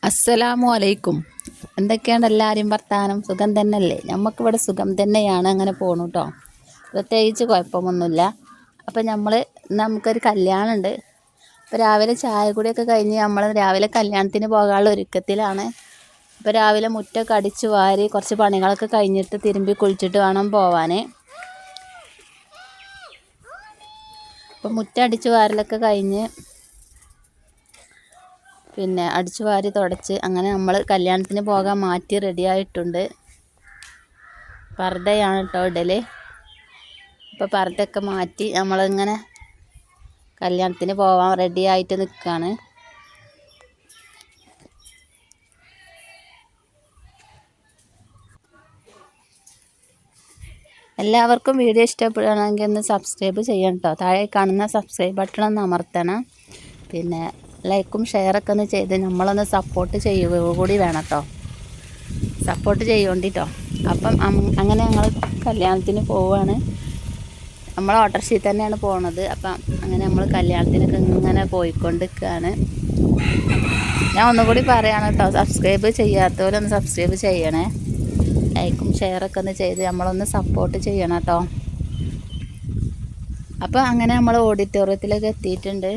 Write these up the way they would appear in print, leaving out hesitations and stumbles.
അസ്സലാമു അലൈക്കും. എന്തൊക്കെയാണ് എല്ലാവരും വർത്താനം? സുഖം തന്നെയല്ലേ? നമുക്കിവിടെ സുഖം തന്നെയാണ്, അങ്ങനെ പോണു കേട്ടോ. പ്രത്യേകിച്ച് കുഴപ്പമൊന്നുമില്ല. അപ്പം നമുക്കൊരു കല്യാണമുണ്ട്. അപ്പോൾ രാവിലെ ചായ കൂടിയൊക്കെ കഴിഞ്ഞ് നമ്മൾ രാവിലെ കല്യാണത്തിന് പോകാനുള്ള ഒരുക്കത്തിലാണ്. അപ്പോൾ രാവിലെ മുറ്റമൊക്കെ അടിച്ച് വാരി കുറച്ച് പണികളൊക്കെ കഴിഞ്ഞിട്ട് തിരുമ്പി കുളിച്ചിട്ട് വേണം പോവാൻ. അപ്പോൾ മുറ്റം അടിച്ച് വാരലൊക്കെ കഴിഞ്ഞ് പിന്നെ അടിച്ചു വാരി തുടച്ച് അങ്ങനെ നമ്മൾ കല്യാണത്തിന് പോകാൻ മാറ്റി റെഡിയായിട്ടുണ്ട്. പർദ്ദയാണ് കേട്ടോ ഇടൽ. അപ്പോൾ പർദ്ദയൊക്കെ മാറ്റി നമ്മളിങ്ങനെ കല്യാണത്തിന് പോകാൻ റെഡിയായിട്ട് നിൽക്കുകയാണ്. എല്ലാവർക്കും വീഡിയോ ഇഷ്ടപ്പെടുകയാണെങ്കിൽ ഒന്ന് സബ്സ്ക്രൈബ് ചെയ്യണം കേട്ടോ. താഴെ കാണുന്ന സബ്സ്ക്രൈബ് ബട്ടൺ ഒന്ന് അമർത്തണം. പിന്നെ ലൈക്കും ഷെയറൊക്കെ ഒന്ന് ചെയ്ത് നമ്മളൊന്ന് സപ്പോർട്ട് ചെയ്യുക കൂടി വേണം കേട്ടോ. സപ്പോർട്ട് ചെയ്യുകൊണ്ടിട്ടോ. അപ്പം അങ്ങനെ ഞങ്ങൾ കല്യാണത്തിന് പോവുകയാണ്. നമ്മൾ ഓട്ടോറിക്ഷയിൽ തന്നെയാണ് പോണത്. അപ്പം അങ്ങനെ നമ്മൾ കല്യാണത്തിനൊക്കെ ഇങ്ങനെ പോയിക്കൊണ്ടിരിക്കുകയാണ്. ഞാൻ ഒന്നുകൂടി പറയുകയാണ് കേട്ടോ, സബ്സ്ക്രൈബ് ചെയ്യാത്തവരൊന്ന് സബ്സ്ക്രൈബ് ചെയ്യണേ. ലൈക്കും ഷെയറൊക്കെ ഒന്ന് ചെയ്ത് നമ്മളൊന്ന് സപ്പോർട്ട് ചെയ്യണം കേട്ടോ. അപ്പോൾ അങ്ങനെ നമ്മൾ ഓഡിറ്റോറിയത്തിലൊക്കെ എത്തിയിട്ടുണ്ട്.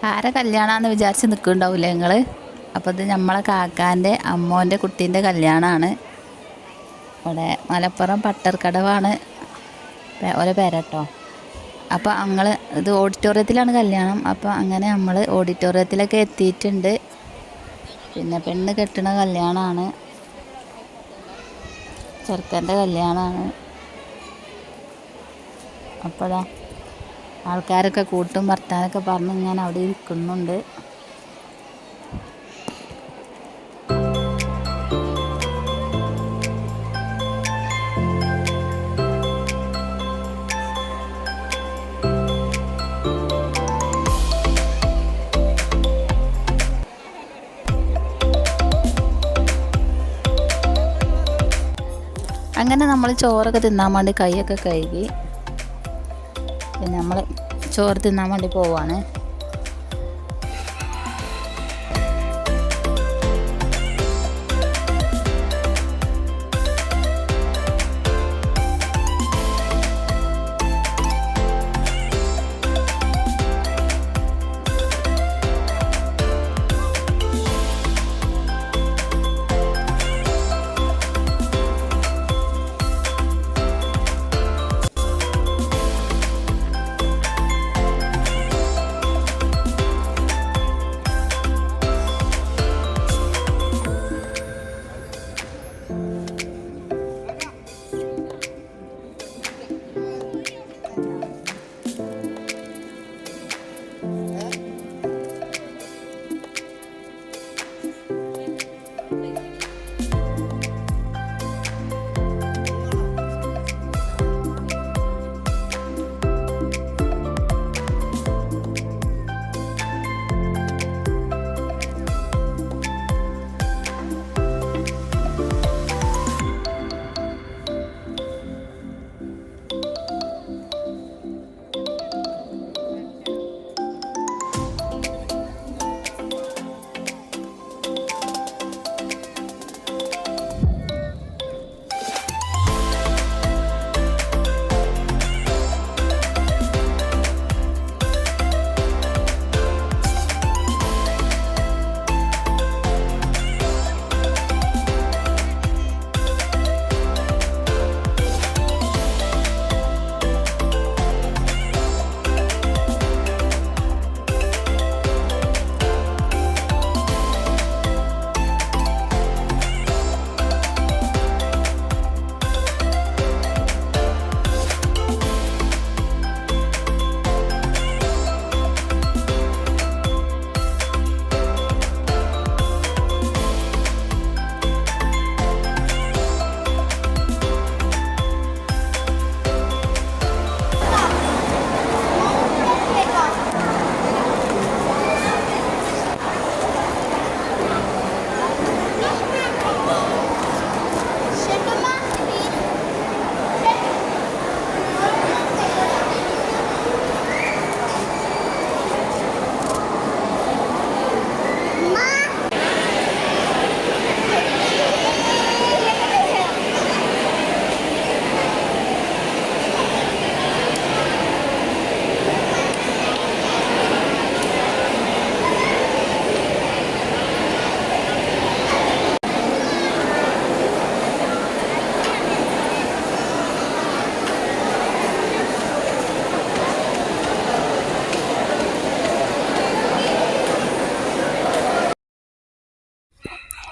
ആരെ കല്യാണമാണെന്ന് വിചാരിച്ച് നിൽക്കുന്നുണ്ടാവില്ലേ നിങ്ങൾ? അപ്പോൾ ഇത് നമ്മളെ കാക്കാൻ്റെ അമ്മോൻ്റെ കുട്ടീൻ്റെ കല്യാണമാണ്. ഇവിടെ മലപ്പുറം പട്ടർക്കടവാണ് ഓരോ പേരട്ടോ. അപ്പോൾ ഇത് ഓഡിറ്റോറിയത്തിലാണ് കല്യാണം. അപ്പോൾ അങ്ങനെ നമ്മൾ ഓഡിറ്റോറിയത്തിലൊക്കെ എത്തിയിട്ടുണ്ട്. പിന്നെ പെണ്ണ് കെട്ടുന്ന കല്യാണമാണ്, ചെറുക്കൻ്റെ കല്യാണമാണ്. അപ്പോഴാ ആൾക്കാരൊക്കെ കൂട്ടും വർത്താനൊക്കെ പറഞ്ഞ് ഞാൻ അവിടെ ഇരിക്കുന്നുണ്ട്. അങ്ങനെ നമ്മൾ ചോറൊക്കെ തിന്നാൻ വേണ്ടി കൈയൊക്കെ കഴുകി പിന്നെ നമ്മൾ ചോറ് തിന്നാൻ വേണ്ടി പോവാണ്.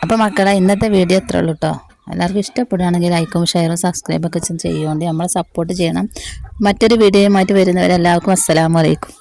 അപ്പോൾ മക്കളെ ഇന്നത്തെ വീഡിയോ ഇത്രേ ഉള്ളൂ കേട്ടോ. എല്ലാവർക്കും ഇഷ്ടപ്പെടുകയാണെങ്കിൽ ലൈക്കും ഷെയറും സബ്സ്ക്രൈബൊക്കെ ചെയ്യുകൊണ്ട് നമ്മളെ സപ്പോർട്ട് ചെയ്യണം. മറ്റൊരു വീഡിയോയുമായിട്ട് വരുന്നവരെല്ലാവർക്കും അസ്സലാമു അലൈക്കും.